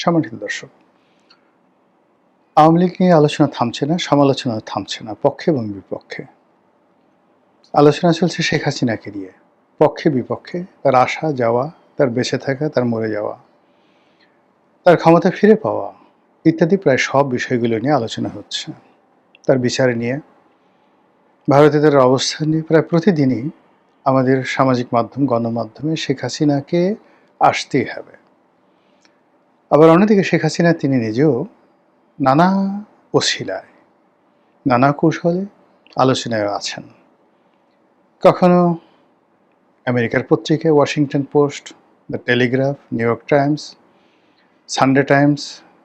সম্মানিত দর্শক, আওয়ামী লীগ নিয়ে আলোচনা থামছে না, সমালোচনা থামছে না, পক্ষে এবং বিপক্ষে। আলোচনা চলছে শেখ হাসিনাকে নিয়ে, পক্ষে বিপক্ষে, তার আসা যাওয়া, তার বেঁচে থাকা, তার মরে যাওয়া, তার ক্ষমতা ফিরে পাওয়া ইত্যাদি প্রায় সব বিষয়গুলো নিয়ে আলোচনা হচ্ছে। তার বিচার নিয়ে, ভারতীয়দের অবস্থান নিয়ে প্রায় প্রতিদিনই আমাদের সামাজিক মাধ্যম, গণমাধ্যমে শেখ হাসিনাকে আসতেই হবে। আবার অন্যদিকে শেখ হাসিনা তিনি নিজেও নানা অছিলায়, নানা কৌশলে আলোচনায় আছেন। কখনো আমেরিকার পত্রিকায় Washington post, the Telegraph, new York Times, Sunday Times,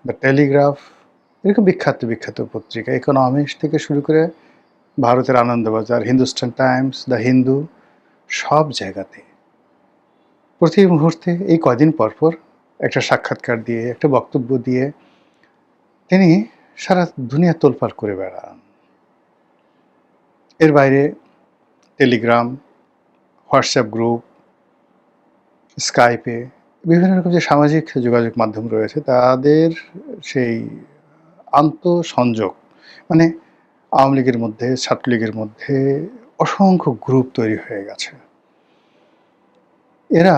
the Telegraph, এরকম বিখ্যাত বিখ্যাত পত্রিকা, ইকোনমিক্স থেকে শুরু করে ভারতের আনন্দবাজার, হিন্দুস্তান টাইমস, দ্য হিন্দু, সব জায়গাতে প্রতি মুহূর্তে এই কয়দিন পরপর একটা সাক্ষাৎকার দিয়ে, একটা বক্তব্য দিয়ে তিনি সারা দুনিয়া তোলপাড় করে বেড়ান। এর বাইরে টেলিগ্রাম, হোয়াটসঅ্যাপ গ্রুপ, স্কাইপে বিভিন্ন রকম যে সামাজিক যোগাযোগ মাধ্যম রয়েছে তাদের সেই আন্তঃসংযোগ, মানে আওয়ামী লীগের মধ্যে, ছাত্রলীগের মধ্যে অসংখ্য গ্রুপ তৈরি হয়ে গেছে। এরা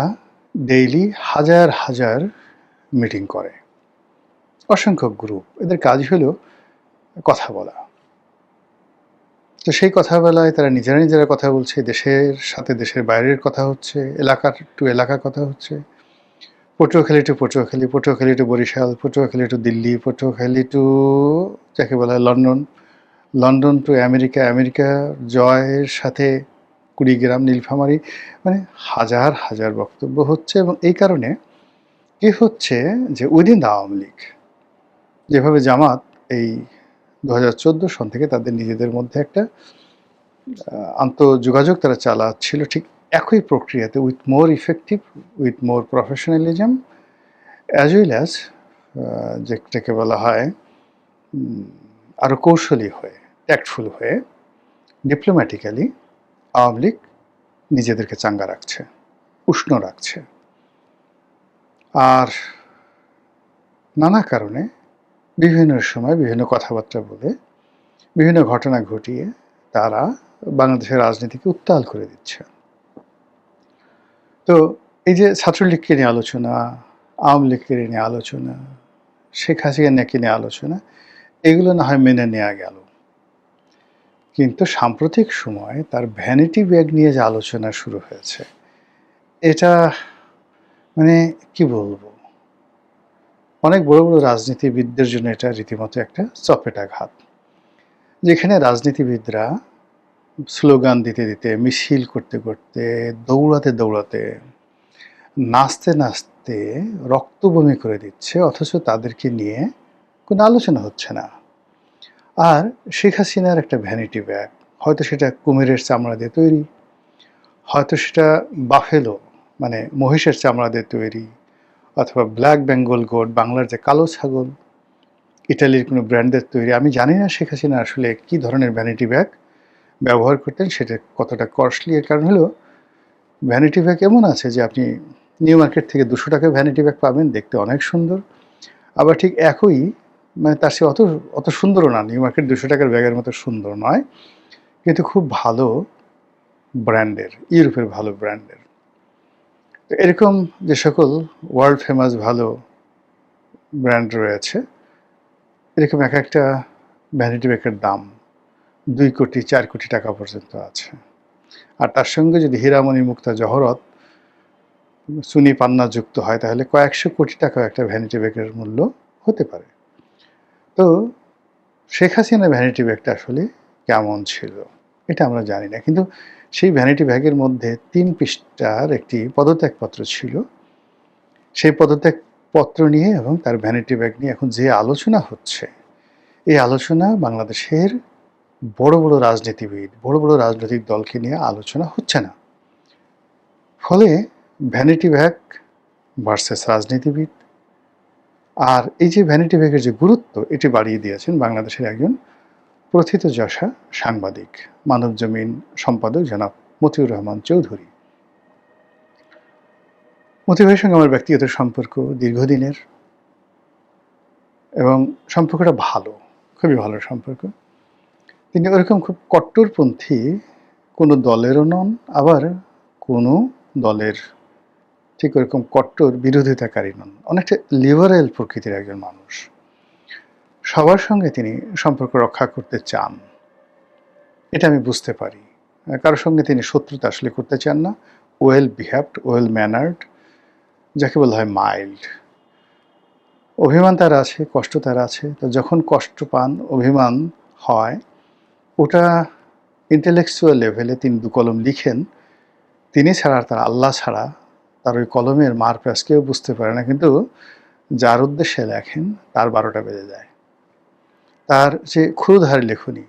ডেইলি হাজার হাজার মিটিং করে, অসংখ্য গ্রুপ। এদের কাজ হলো কথা বলা। তো সেই কথা বলায় তারা নিজেরা নিজেরা কথা বলছে, দেশের সাথে দেশের বাইরের কথা হচ্ছে, এলাকার টু এলাকা কথা হচ্ছে, Patuakhali to Patuakhali, Patuakhali to Barishal, Patuakhali to Delhi, Patuakhali to যাকে বলা হয় London, London to America, America জয়ের সাথে কুড়িগ্রাম, নীলফামারী, মানে হাজার হাজার বক্তব্য হচ্ছে। এবং এই কারণে কি হচ্ছে যে উইদিন দ্য আওয়ামী লীগ, যেভাবে জামাত এই 2014 সন থেকে তাদের নিজেদের মধ্যে একটা আন্তঃযোগাযোগ তারা চালাচ্ছিল, ঠিক একই প্রক্রিয়াতে with more effective, with more professionalism, as well as যেটাকে বলা হয় আরও কৌশলী হয়ে, ট্যাক্টফুল হয়ে, ডিপ্লোম্যাটিক্যালি আওয়ামী লীগ নিজেদেরকে চাঙ্গা রাখছে, উষ্ণ রাখছে। আর নানা কারণে বিভিন্ন সময় বিভিন্ন কথাবার্তা বলে, বিভিন্ন ঘটনা ঘটিয়ে তারা বাংলাদেশের রাজনীতিকে উত্তাল করে দিচ্ছে। তো এই যে ছাত্রলীগকে নিয়ে আলোচনা, আওয়ামী লীগকে নিয়ে আলোচনা, শেখ হাসিনাকে নিয়ে আলোচনা, এগুলো না হয় মেনে নেওয়া গেল, কিন্তু সাম্প্রতিক সময় তার ভ্যানিটি ব্যাগ নিয়ে যে আলোচনা শুরু হয়েছে, এটা মানে কি বলবো, অনেক বড় বড় রাজনীতিবিদদের জন্য এটা রীতিমতো একটা চপেটাঘাত। যেখানে রাজনীতিবিদরা স্লোগান দিতে দিতে, মিছিল করতে করতে, দৌড়াতে দৌড়াতে, নাচতে নাচতে রক্ত বমি করে দিচ্ছে, অথচ তাদেরকে নিয়ে কোনো আলোচনা হচ্ছে না। আর শেখ হাসিনার একটা ভ্যানিটি ব্যাগ, হয়তো সেটা কুমিরের চামড়া দিয়ে তৈরি, হয়তো সেটা বাফেলো মানে মহিষের চামড়া দিয়ে তৈরি, অথবা ব্ল্যাক বেঙ্গল গোট, বাংলার যে কালো ছাগল, ইটালির কোনো ব্র্যান্ডের তৈরি। আমি জানি না শেখ হাসিনা আসলে কী ধরনের ভ্যানিটি ব্যাগ ব্যবহার করতেন, সেটা কতটা কস্টলি। এর কারণ হলো ভ্যানিটি ব্যাগ এমন আছে যে আপনি নিউ মার্কেট থেকে 200 টাকায় ভ্যানিটি ব্যাগ পাবেন, দেখতে অনেক সুন্দর। আবার ঠিক একই, মানে তার সে অত সুন্দরও না, নিউ মার্কেট 200 টাকার ব্যাগের মতো সুন্দর নয়, কিন্তু খুব ভালো ব্র্যান্ডের, ইউরোপের ভালো ব্র্যান্ডের। তো এরকম যে সকল ওয়ার্ল্ড ফেমাস ভালো ব্র্যান্ড রয়েছে, এরকম এক একটা ভ্যানিটি ব্যাগের দাম 2 কোটি 4 কোটি টাকা পর্যন্ত আছে। আর তার সঙ্গে যদি হীরামণি মুক্তা জহরত সুনি পান্না যুক্ত হয়, তাহলে কয়েকশো কোটি টাকা একটা ভ্যানিটি ব্যাগের মূল্য হতে পারে। তো শেখ হাসিনার ভ্যানিটি ব্যাগটা আসলে কেমন ছিল এটা আমরা জানি না, কিন্তু সেই ভ্যানিটি ব্যাগের মধ্যে 3 পৃষ্ঠার একটি পদত্যাগপত্র ছিল। সেই পদত্যাগপত্র নিয়ে এবং তার ভ্যানিটি ব্যাগ নিয়ে এখন যে আলোচনা হচ্ছে, এই আলোচনা বাংলাদেশের বড় বড় রাজনীতিবিদ, বড় বড় রাজনৈতিক দলকে নিয়ে আলোচনা হচ্ছে না। ফলে ভ্যানিটি ব্যাগ ভার্সেস রাজনীতিবিদ, আর এই যে ভ্যানিটি ব্যাগের যে গুরুত্ব, এটি বাড়িয়ে দিয়েছেন বাংলাদেশের একজন প্রথিতযশা সাংবাদিক, মানবজমিন সম্পাদক জনাব মতিউর রহমান চৌধুরী। মতি ভাইয়ের সঙ্গে আমার ব্যক্তিগত সম্পর্ক দীর্ঘদিনের। এবং সম্পর্কটা ভালো, খুবই ভালো সম্পর্ক। তিনি ওরকম খুব কট্টরপন্থী কোনো দলেরও নন, আবার কোনো দলের ঠিক ওরকম কট্টর বিরোধিতাকারী নন। অনেকটা লিবারেল প্রকৃতির একজন মানুষ। সবার সঙ্গে তিনি সম্পর্ক রক্ষা করতে চান, এটা আমি বুঝতে পারি। কারোর সঙ্গে তিনি শত্রুতা আসলে করতে চান না। ওয়েল বিহেভড, ওয়েল ম্যানার্ড, যাকে বলা হয় মাইল্ড। অভিমান তার আছে, কষ্ট তার আছে। তো যখন কষ্ট পান, অভিমান হয়, ওটা ইন্টেলেকচুয়াল লেভেলে তিনি দু কলম লিখেন। তিনি ছাড়া আর তার আল্লাহ ছাড়া তার ওই কলমের মার প্যাঁচ কেউ বুঝতে পারে না, কিন্তু যার উদ্দেশ্যে লেখেন তার 12টা বেজে যায়। তার যে ক্ষুরধার লেখনী,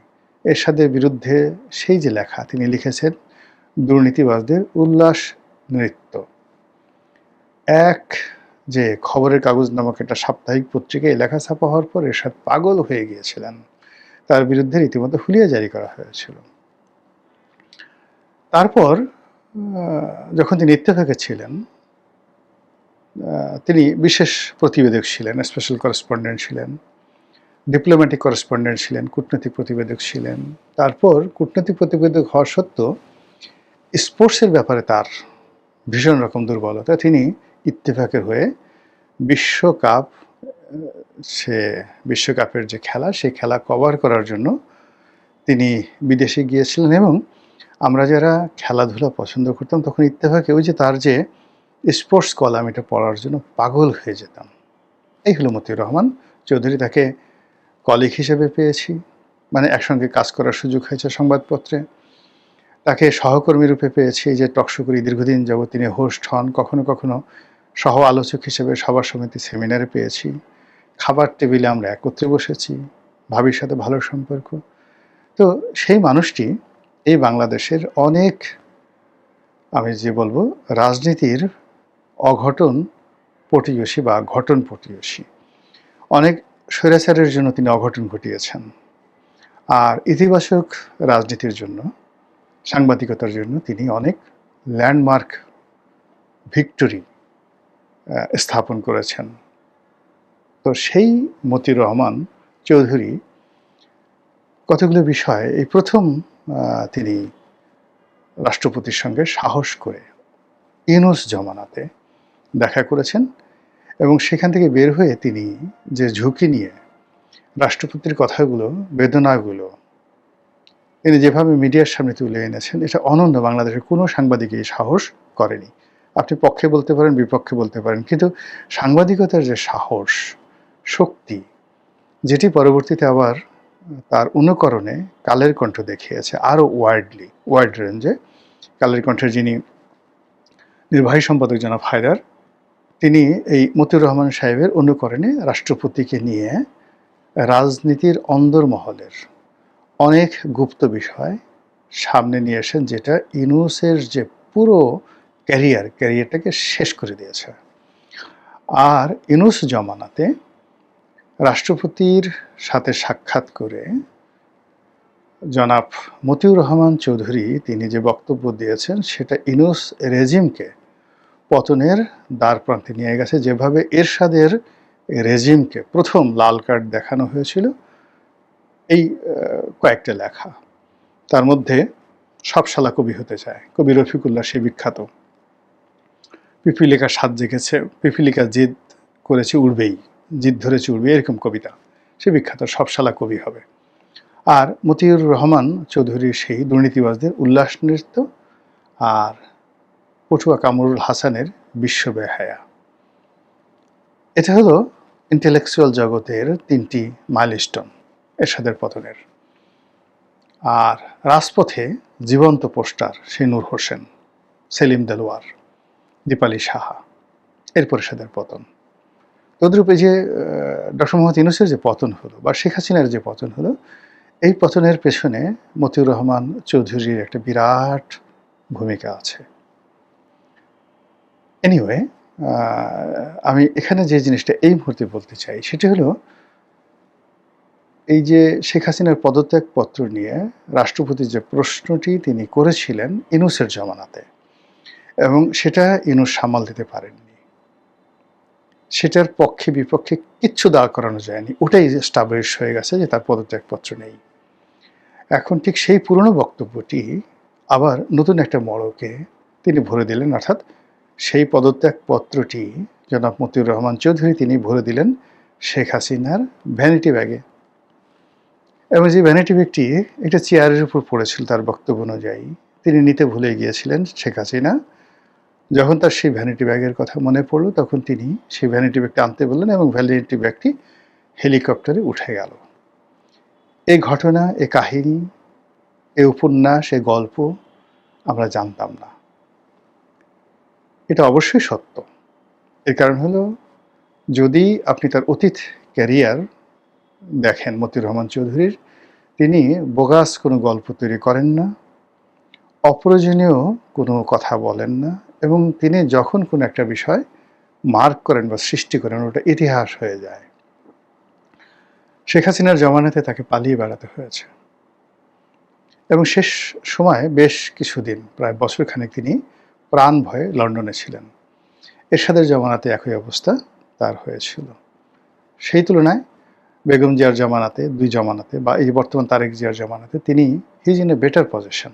এরশাদের বিরুদ্ধে সেই যে লেখা তিনি লিখেছেন, দুর্নীতিবাজদের উল্লাস নৃত্য। এক যে খবরের কাগজ নামক একটা সাপ্তাহিক পত্রিকায় লেখা ছাপা হওয়ার পর এরশাদ পাগল হয়ে গিয়েছিলেন। তার বিরুদ্ধে রীতিমতো হুলিয়া জারি করা হয়েছিল। তারপর যখন তিনি ইত্তেফাকে ছিলেন, তিনি বিশেষ প্রতিবেদক ছিলেন, স্পেশাল করেসপন্ডেন্ট ছিলেন, ডিপ্লোম্যাটিক করেসপন্ডেন্ট ছিলেন, কূটনৈতিক প্রতিবেদক ছিলেন। তারপর কূটনৈতিক প্রতিবেদক হওয়া সত্ত্বেও স্পোর্টসের ব্যাপারে তার ভীষণ রকম দুর্বলতা। তিনি ইত্তেফাকের হয়ে বিশ্বকাপ, সে বিশ্বকাপের যে খেলা, সেই খেলা কভার করার জন্য তিনি বিদেশে গিয়েছিলেন। এবং আমরা যারা খেলাধুলা পছন্দ করতাম তখন ইত্তেফাকে ওই যে তার যে স্পোর্টস কলাম, এটা পড়ার জন্য পাগল হয়ে যেতাম। এই হলো মতিউর রহমান চৌধুরী। তাকে কলিগ হিসেবে পেয়েছি, মানে একসঙ্গে কাজ করার সুযোগ হয়েছে সংবাদপত্রে। তাকে সহকর্মী রূপে পেয়েছি, এই যে টকশো করি দীর্ঘদিন যাবৎ তিনি হোস্ট হন। কখনো কখনো সহ আলোচক হিসেবে সভা সমিতি সেমিনারে পেয়েছি। খাবার টেবিলে আমরা একত্রে বসেছি, ভাবির সাথে ভালো সম্পর্ক। তো সেই মানুষটি এই বাংলাদেশের অনেক, আমি যে বলবো, রাজনীতির অঘটন পটীয়সী বা ঘটন পটীয়সী, অনেক স্বৈরাচারের জন্য তিনি অঘটন ঘটিয়েছেন। আর ইতিবাচক রাজনীতির জন্য, সাংবাদিকতার জন্য তিনি অনেক ল্যান্ডমার্ক ভিক্টোরি স্থাপন করেছেন। তো সেই মতিউর রহমান চৌধুরী কতগুলো বিষয় এই প্রথম তিনি রাষ্ট্রপতির সঙ্গে সাহস করে ইউনূস জমানাতে দেখা করেছেন। এবং সেখান থেকে বের হয়ে তিনি যে ঝুঁকি নিয়ে রাষ্ট্রপতির কথাগুলো, বেদনাগুলো তিনি যেভাবে মিডিয়ার সামনে তুলে এনেছেন, এটা অনন্য। বাংলাদেশের কোনো সাংবাদিকই সাহস করেনি। আপনি পক্ষে বলতে পারেন, বিপক্ষে বলতে পারেন, কিন্তু সাংবাদিকতার যে সাহস, শক্তি, যেটি পরবর্তীতে আবার তার অনুকরণে কালের কণ্ঠ দেখিয়েছে আরও ওয়াইড রেঞ্জে। কালের কণ্ঠের যিনি নির্বাহী সম্পাদক জনাব হায়দার, তিনি এই মতিউর রহমান সাহেবের অনুকরণে রাষ্ট্রপতিকে নিয়ে রাজনীতির অন্দরমহলের অনেক গুপ্ত বিষয় সামনে নিয়ে আসেন, যেটা ইউনূসের যে পুরো ক্যারিয়ারটাকে শেষ করে দিয়েছে। আর ইউনূস জমানাতে রাষ্ট্রপতির সাথে সাক্ষাৎ করে জনাব মতিউর রহমান চৌধুরী তিনি যে বক্তব্য দিয়েছেন, সেটা ইউনূস রেজিমকে পতনের দ্বার প্রান্তে নিয়ে গেছে। যেভাবে এরশাদের রেজিমকে প্রথম লাল কার্ড দেখানো হয়েছিল, এই কয়েকটা লেখা, তার মধ্যে সব শালা কবি হতে চায়, কবি রফিকুল্লাহ সে বিখ্যাত পিপিলিকা সাত জেগেছে, পিপিলিকা জিদ করেছে উড়বেই, জিদ ধরেছে উড়বে, এরকম কবিতা, সে বিখ্যাত, সব শালা কবি হবে। আর মতিউর রহমান চৌধুরীর সেই দুর্নীতিবাজদের উল্লাস নৃত্য, আর পটুয়া কামরুল হাসানের বিশ্ববেহায়া। এটা হলো ইন্টেলেকচুয়াল জগতের 3টি মাইলস্টোন এরশাদের পতনের। আর রাজপথে জীবন্ত পোস্টার, সেই নূর হোসেন, সেলিম দেলোয়ার, দীপালি সাহা, এরপর এরশাদের পতন। তদ্রূপ এই যে ডক্টর মোহাম্মদ ইউনূসের যে পতন হলো, বা শেখ হাসিনার যে পতন হলো, এই পতনের পেছনে মতিউর রহমান চৌধুরীর একটা বিরাট ভূমিকা আছে। এনিওয়ে, আমি এখানে যে জিনিসটা এই মুহূর্তে বলতে চাই, সেটি হলো এই যে শেখ হাসিনার পদত্যাগপত্র নিয়ে রাষ্ট্রপতির যে প্রশ্নটি তিনি করেছিলেন ইউনূসের জমানাতে, এবং সেটা ইউনূস সামাল দিতে পারেননি। সেটার পক্ষে বিপক্ষে কিচ্ছু দাঁড় করানো যায়নি। ওটাই এস্টাবলিশ হয়ে গেছে যে তার পদত্যাগপত্র নেই। এখন ঠিক সেই পুরনো বক্তব্যটি আবার নতুন একটা মোড়কে তিনি ভরে দিলেন, অর্থাৎ সেই পদত্যাগপত্রটি জনাব মতিউর রহমান চৌধুরী তিনি ভরে দিলেন শেখ হাসিনার ভ্যানিটি ব্যাগে। এবং যে ভ্যানিটি ব্যাগটি একটা চেয়ারের উপর পড়েছিল তার বক্তব্য অনুযায়ী, তিনি নিতে ভুলে গিয়েছিলেন শেখ হাসিনা। যখন তার সেই ভ্যানিটি ব্যাগের কথা মনে পড়ল তখন তিনি সেই ভ্যানিটি ব্যাগটি আনতে বললেন এবং ভ্যানিটি ব্যাগটি হেলিকপ্টারে উঠে গেল। এই ঘটনা, এ কাহিনী, এ উপন্যাস, এ গল্প আমরা জানতাম না। এটা অবশ্যই সত্য। এর কারণ হলো, যদি আপনি তার অতীত ক্যারিয়ার দেখেন মতিউর রহমান চৌধুরীর, তিনি বোগাস কোনো গল্প তৈরি করেন না, অপ্রয়োজনীয় কোনো কথা বলেন না, এবং তিনি যখন কোনো একটা বিষয় মার্ক করেন বা সৃষ্টি করেন ওটা ইতিহাস হয়ে যায়। শেখ হাসিনার জমানাতে তাকে পালিয়ে বেড়াতে হয়েছে এবং শেষ সময় বেশ কিছুদিন, প্রায় বছরখানেক তিনি প্রাণ ভয়ে লন্ডনে ছিলেন। এরশাদের জমানাতে একই অবস্থা তার হয়েছিল। সেই তুলনায় বেগম জিয়ার জমানাতে, দুই জমানাতে, বা এই বর্তমান তারেক জিয়ার জমানাতে তিনি his in a better position.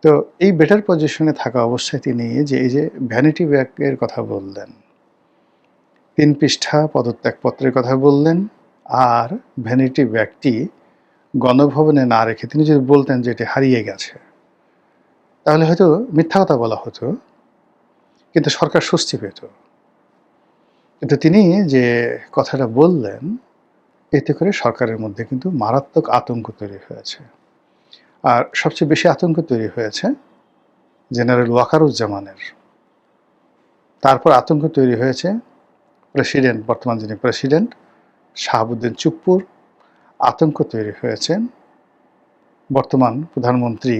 তো এই বেটার পজিশনে থাকা অবস্থায় তিনি যে এই যে ভ্যানিটি ব্যাগের কথা বললেন, 3 পৃষ্ঠা পদত্যাগপত্রের কথা বললেন, আর ভ্যানিটি ব্যাগটি গণভবনে না রেখে তিনি যদি বলতেন যে এটি হারিয়ে গেছে, তাহলে হয়তো মিথ্যা কথা বলা হতো, কিন্তু সরকার স্বস্তি পেত। কিন্তু তিনি যে কথাটা বললেন, এতে করে সরকারের মধ্যে কিন্তু মারাত্মক আতঙ্ক তৈরি হয়েছে। আর সবচেয়ে বেশি আতঙ্ক তৈরি হয়েছে জেনারেল ওয়াকারুজ্জামানের। তারপর আতঙ্ক তৈরি হয়েছে প্রেসিডেন্ট, বর্তমান যিনি প্রেসিডেন্ট শাহাবুদ্দিন চুপ্পুর। আতঙ্ক তৈরি হয়েছে বর্তমান প্রধানমন্ত্রী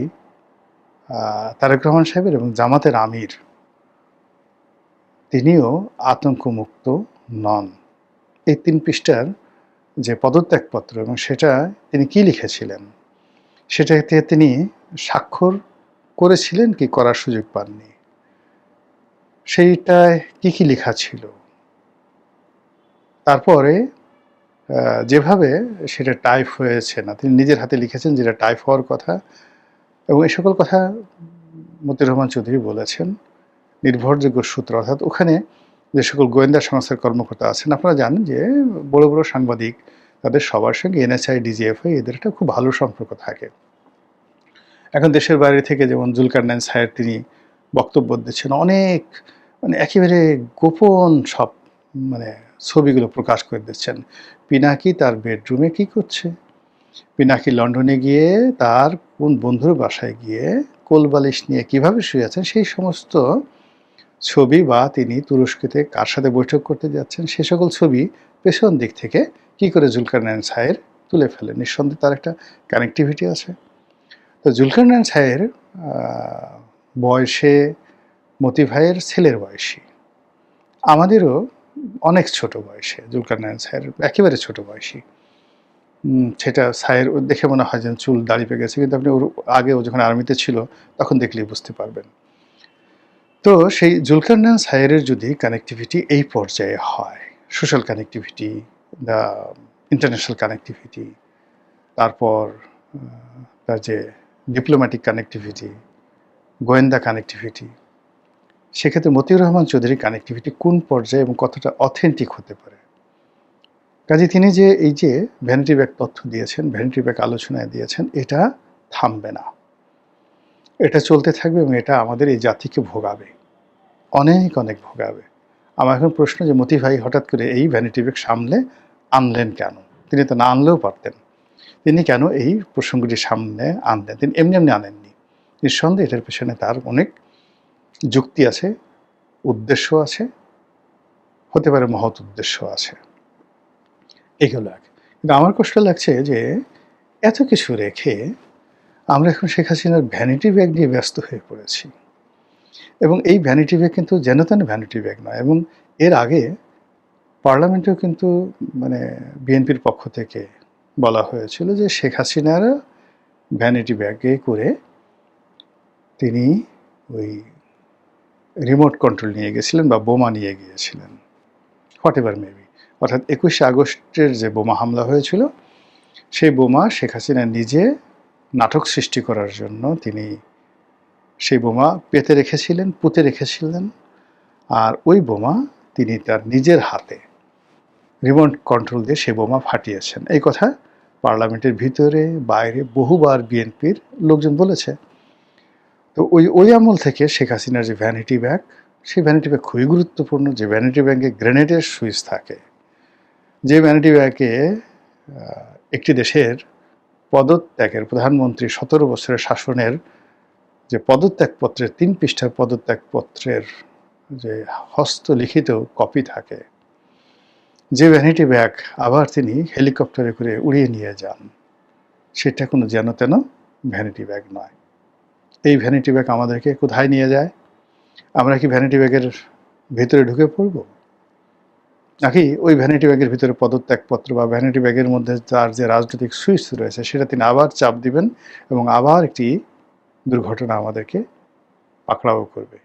তারেক রহমান সাহেবের, এবং জামাতের আমির, তিনিও আতঙ্কমুক্ত নন। এই 3 পৃষ্ঠার যে পদত্যাগপত্র, এবং সেটা তিনি কি লিখেছিলেন, সেটাতে তিনি স্বাক্ষর করেছিলেন কি করার সুযোগ পাননি, সেইটায় কি কি লেখা ছিল, তারপরে যেভাবে সেটা টাইপ হয়েছে না, তিনি নিজের হাতে লিখেছেন যেটা টাইপ হওয়ার কথা, এবং এই সকল কথা মতিউর রহমান চৌধুরী বলেছেন নির্ভরযোগ্য সূত্র। অর্থাৎ ওখানে যে সকল গোয়েন্দা সংস্থার কর্মকর্তা আছেন, আপনারা জানেন যে বড় বড় সাংবাদিক, তাদের সবার সঙ্গে এনএসআই, ডিজিএফআই এদের একটা খুব ভালো সম্পর্ক থাকে। এখন দেশের বাইরে থেকে যেমন জুলকারনাইন সাহেব তিনি বক্তব্য দিচ্ছেন, অনেক একেবারে গোপন সব ছবিগুলো প্রকাশ করে দিচ্ছেন। পিনাকি তার বেডরুমে কি করছে, পিনাকি লন্ডনে গিয়ে তার কোন বন্ধুর বাসায় গিয়ে কোলবালিশ নিয়ে কিভাবে শুয়ে আছেন, সেই সমস্ত ছবি, বা তিনি তুরস্কতে কার সাথে বৈঠক করতে যাচ্ছেন, সে সকল ছবি পেছন দিক থেকে কি করে জুলকারনাইন সাহেব তুলে ফেলেন। নিঃসন্দেহে তার একটা কানেক্টিভিটি আছে। তো জুলকারনাইন সাহের বয়সে মতি ভাইয়ের ছেলের বয়সী, আমাদেরও অনেক ছোট বয়সে, জুলকারনাইন সাহের একেবারে ছোট বয়সী। সেটা সাহের দেখে মনে হয় যেন চুল দাড়ি পেয়ে গেছে, কিন্তু আপনি ওর আগে ও যখন আর্মিতে ছিল তখন দেখলেই বুঝতে পারবেন। তো সেই জুলকারনাইন সাহের যদি কানেক্টিভিটি এই পর্যায়ে হয়, social connectivity, the international connectivity, তারপর তার যে ডিপ্লোম্যাটিক কানেক্টিভিটি, গোয়েন্দা কানেক্টিভিটি, সেক্ষেত্রে মতিউর রহমান চৌধুরীর কানেক্টিভিটি কোন পর্যায়ে এবং কতটা অথেন্টিক হতে পারে। কাজে তিনি যে এই যে ভ্যানিটি ব্যাগ তথ্য দিয়েছেন, ভ্যানিটি ব্যাগ আলোচনায় দিয়েছেন, এটা থামবে না, এটা চলতে থাকবে, এবং এটা আমাদের এই জাতিকে ভোগাবে, অনেক অনেক ভোগাবে। আমার এখন প্রশ্ন যে মতি ভাই হঠাৎ করে এই ভ্যানিটি ব্যাগ সামলে আনলেন কেন? তিনি তো না আনলেও পারতেন, তিনি কেন এই প্রসঙ্গটি সামনে আনলেন? তিনি এমনি এমনি আনেননি। নিঃসন্দেহে এটার পেছনে তার অনেক যুক্তি আছে, উদ্দেশ্য আছে, হতে পারে মহৎ উদ্দেশ্য আছে। এগুলো এক। কিন্তু আমার কষ্ট লাগছে যে এত কিছু রেখে আমরা এখন শেখ হাসিনার ভ্যানিটি ব্যাগ নিয়ে ব্যস্ত হয়ে পড়েছি, এবং এই ভ্যানিটি ব্যাগ কিন্তু যেন তেন ভ্যানিটি ব্যাগ নয়। এবং এর আগে পার্লামেন্টেও কিন্তু বিএনপির পক্ষ থেকে বলা হয়েছিল যে শেখ হাসিনার ভ্যানিটি ব্যাগে করে তিনি ওই রিমোট কন্ট্রোল নিয়ে গেছিলেন বা বোমা নিয়ে গিয়েছিলেন। What ever maybe. অর্থাৎ ২১শে আগস্টের যে বোমা হামলা হয়েছিল, সেই বোমা শেখ হাসিনা নিজে নাটক সৃষ্টি করার জন্য তিনি সেই বোমা পেতে রেখেছিলেন, পুঁতে রেখেছিলেন। আর ওই বোমা তিনি তার নিজের হাতে রিমোট কন্ট্রোল দিয়ে সেই বোমা ফাটিয়েছেন। এই কথা পার্লামেন্টের ভিতরে বাইরে বহুবার বিএনপির লোকজন বলেছে। তো ওই আমল থেকে শেখ হাসিনার যে ভ্যানিটি ব্যাগ, সেই ভ্যানিটি ব্যাগ খুবই গুরুত্বপূর্ণ। যে ভ্যানিটি ব্যাগে গ্রেনেডের সুইচ থাকে, যে ভ্যানিটি ব্যাগে একটি দেশের পদত্যাগের, প্রধানমন্ত্রী ১৭ বছরের শাসনের যে পদত্যাগপত্রের ৩ পৃষ্ঠার পদত্যাগপত্রের যে হস্তলিখিত কপি থাকে, যে ভ্যানিটি ব্যাগ আবার তিনি হেলিকপ্টারে করে উড়িয়ে নিয়ে যান, সেটা কোনো যেন তেন ভ্যানিটি ব্যাগ নয়। এই ভ্যানিটি ব্যাগ আমাদেরকে কোথায় নিয়ে যায়? আমরা কি ভ্যানিটি ব্যাগের ভিতরে ঢুকে পড়ব, নাকি ওই ভ্যানিটি ব্যাগের ভিতরে পদত্যাগপত্র বা ভ্যানিটি ব্যাগের মধ্যে তার যে রাজনৈতিক সুইচ রয়েছে সেটা তিনি আবার চাপ দিবেন এবং আবার একটি দুর্ঘটনা আমাদেরকে পাকড়াও করবে?